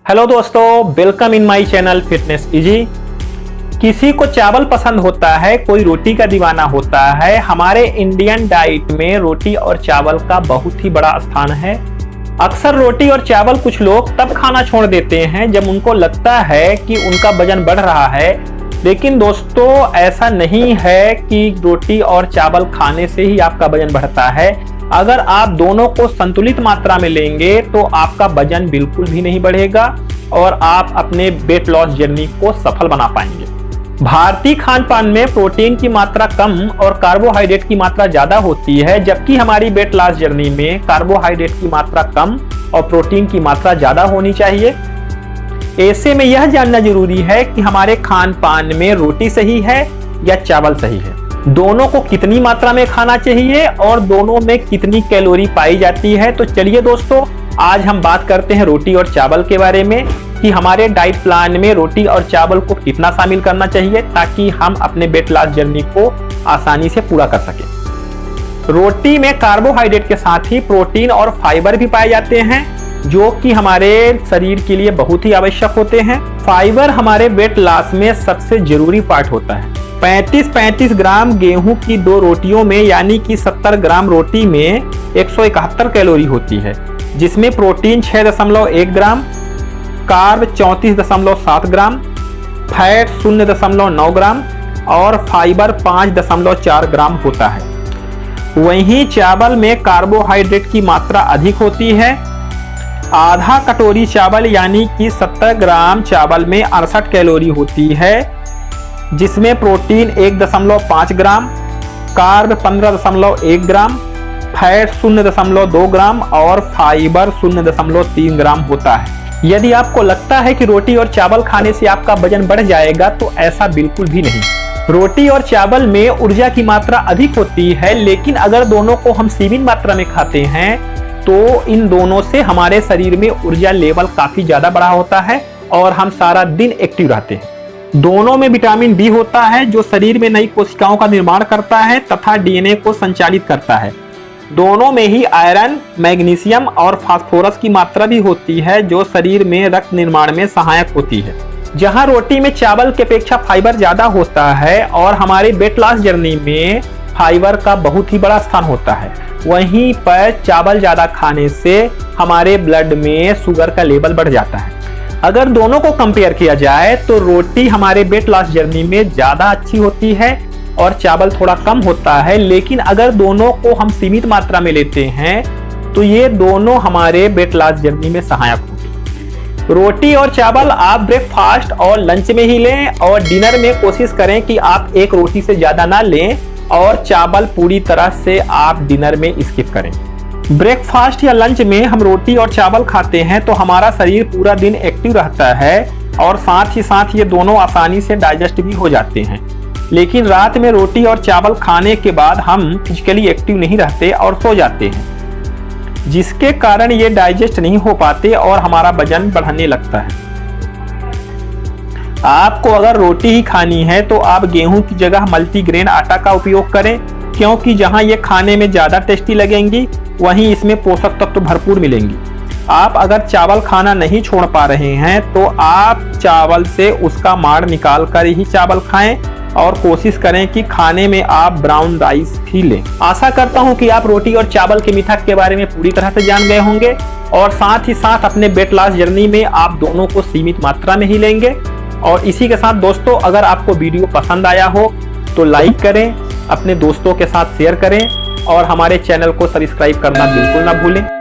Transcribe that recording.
Hello दोस्तों, welcome in my channel fitness easy. किसी को चावल पसंद होता है, कोई रोटी का दीवाना होता है। हमारे इंडियन डाइट में रोटी और चावल का बहुत ही बड़ा स्थान है। अक्सर रोटी और चावल कुछ लोग तब खाना छोड़ देते हैं जब उनको लगता है कि उनका वजन बढ़ रहा है, लेकिन दोस्तों ऐसा नहीं है कि रोटी और चावल खाने से ही आपका वजन बढ़ता है। अगर आप दोनों को संतुलित मात्रा में लेंगे तो आपका वजन बिल्कुल भी नहीं बढ़ेगा और आप अपने वेट लॉस जर्नी को सफल बना पाएंगे। भारतीय खान पान में प्रोटीन की मात्रा कम और कार्बोहाइड्रेट की मात्रा ज्यादा होती है, जबकि हमारी वेट लॉस जर्नी में कार्बोहाइड्रेट की मात्रा कम और प्रोटीन की मात्रा ज्यादा होनी चाहिए। ऐसे में यह जानना जरूरी है कि हमारे खान पान में रोटी सही है या चावल सही है, दोनों को कितनी मात्रा में खाना चाहिए और दोनों में कितनी कैलोरी पाई जाती है। तो चलिए दोस्तों, आज हम बात करते हैं रोटी और चावल के बारे में कि हमारे डाइट प्लान में रोटी और चावल को कितना शामिल करना चाहिए ताकि हम अपने वेट लॉस जर्नी को आसानी से पूरा कर सकें। रोटी में कार्बोहाइड्रेट के साथ ही प्रोटीन और फाइबर भी पाए जाते हैं, जो कि हमारे शरीर के लिए बहुत ही आवश्यक होते हैं। फाइबर हमारे वेट लॉस में सबसे जरूरी पार्ट होता है। 35 ग्राम गेहूं की 2 रोटियों में यानी कि 70 ग्राम रोटी में 171 कैलोरी होती है, जिसमें प्रोटीन 6.1 ग्राम, कार्ब 34.7 ग्राम, फैट 0.9 ग्राम और फाइबर 5.4 ग्राम होता है। वहीं चावल में कार्बोहाइड्रेट की मात्रा अधिक होती है। आधा कटोरी चावल यानी कि 70 ग्राम चावल में 68 कैलोरी होती है, जिसमें प्रोटीन 1.5 ग्राम, कार्ब 15.1 ग्राम, फैट 0.2 ग्राम और फाइबर 0.3 ग्राम होता है। यदि आपको लगता है कि रोटी और चावल खाने से आपका वजन बढ़ जाएगा, तो ऐसा बिल्कुल भी नहीं। रोटी और चावल में ऊर्जा की मात्रा अधिक होती है, लेकिन अगर दोनों को हम सीमित मात्रा में खाते हैं तो इन दोनों से हमारे शरीर में ऊर्जा लेवल काफी ज्यादा बढ़ा होता है और हम सारा दिन एक्टिव रहते हैं। दोनों में विटामिन डी होता है, जो शरीर में नई कोशिकाओं का निर्माण करता है तथा डीएनए को संचालित करता है। दोनों में ही आयरन, मैग्नीशियम और फास्फोरस की मात्रा भी होती है, जो शरीर में रक्त निर्माण में सहायक होती है। जहां रोटी में चावल की अपेक्षा फाइबर ज्यादा होता है और हमारे वेट लॉस जर्नी में फाइबर का बहुत ही बड़ा स्थान होता है, वहीं पर चावल ज्यादा खाने से हमारे ब्लड में शुगर का लेवल बढ़ जाता है। अगर दोनों को कंपेयर किया जाए तो रोटी हमारे वेट लॉस जर्नी में ज्यादा अच्छी होती है और चावल थोड़ा कम होता है, लेकिन अगर दोनों को हम सीमित मात्रा में लेते हैं तो ये दोनों हमारे वेट लॉस जर्नी में सहायक होंगे। रोटी और चावल आप ब्रेकफास्ट और लंच में ही लें और डिनर में कोशिश करें कि आप एक रोटी से ज्यादा ना लें और चावल पूरी तरह से आप डिनर में स्किप करें। ब्रेकफास्ट या लंच में हम रोटी और चावल खाते हैं तो हमारा शरीर पूरा दिन एक्टिव रहता है और साथ ही साथ ये दोनों आसानी से डाइजेस्ट भी हो जाते हैं। लेकिन रात में रोटी और चावल खाने के बाद हम फिजिकली एक्टिव नहीं रहते और सो जाते हैं, जिसके कारण ये डाइजेस्ट नहीं हो पाते और हमारा वजन बढ़ने लगता है। आपको अगर रोटी ही खानी है तो आप गेहूं की जगह मल्टीग्रेन आटा का उपयोग करें, क्योंकि जहां ये खाने में ज्यादा टेस्टी लगेंगी वहीं इसमें पोषक तत्व भरपूर मिलेंगी। आप अगर चावल खाना नहीं छोड़ पा रहे हैं तो आप चावल से उसका माड़ निकाल कर ही चावल खाएं और कोशिश करें कि खाने में आप ब्राउन राइस ही लें। आशा करता हूं कि आप रोटी और चावल के मिथक के बारे में पूरी तरह से जान गए होंगे और साथ ही साथ अपने वेट लॉस जर्नी में आप दोनों को सीमित मात्रा में ही लेंगे। और इसी के साथ दोस्तों, अगर आपको वीडियो पसंद आया हो तो लाइक करें, अपने दोस्तों के साथ शेयर करें और हमारे चैनल को सब्सक्राइब करना बिल्कुल ना भूलें।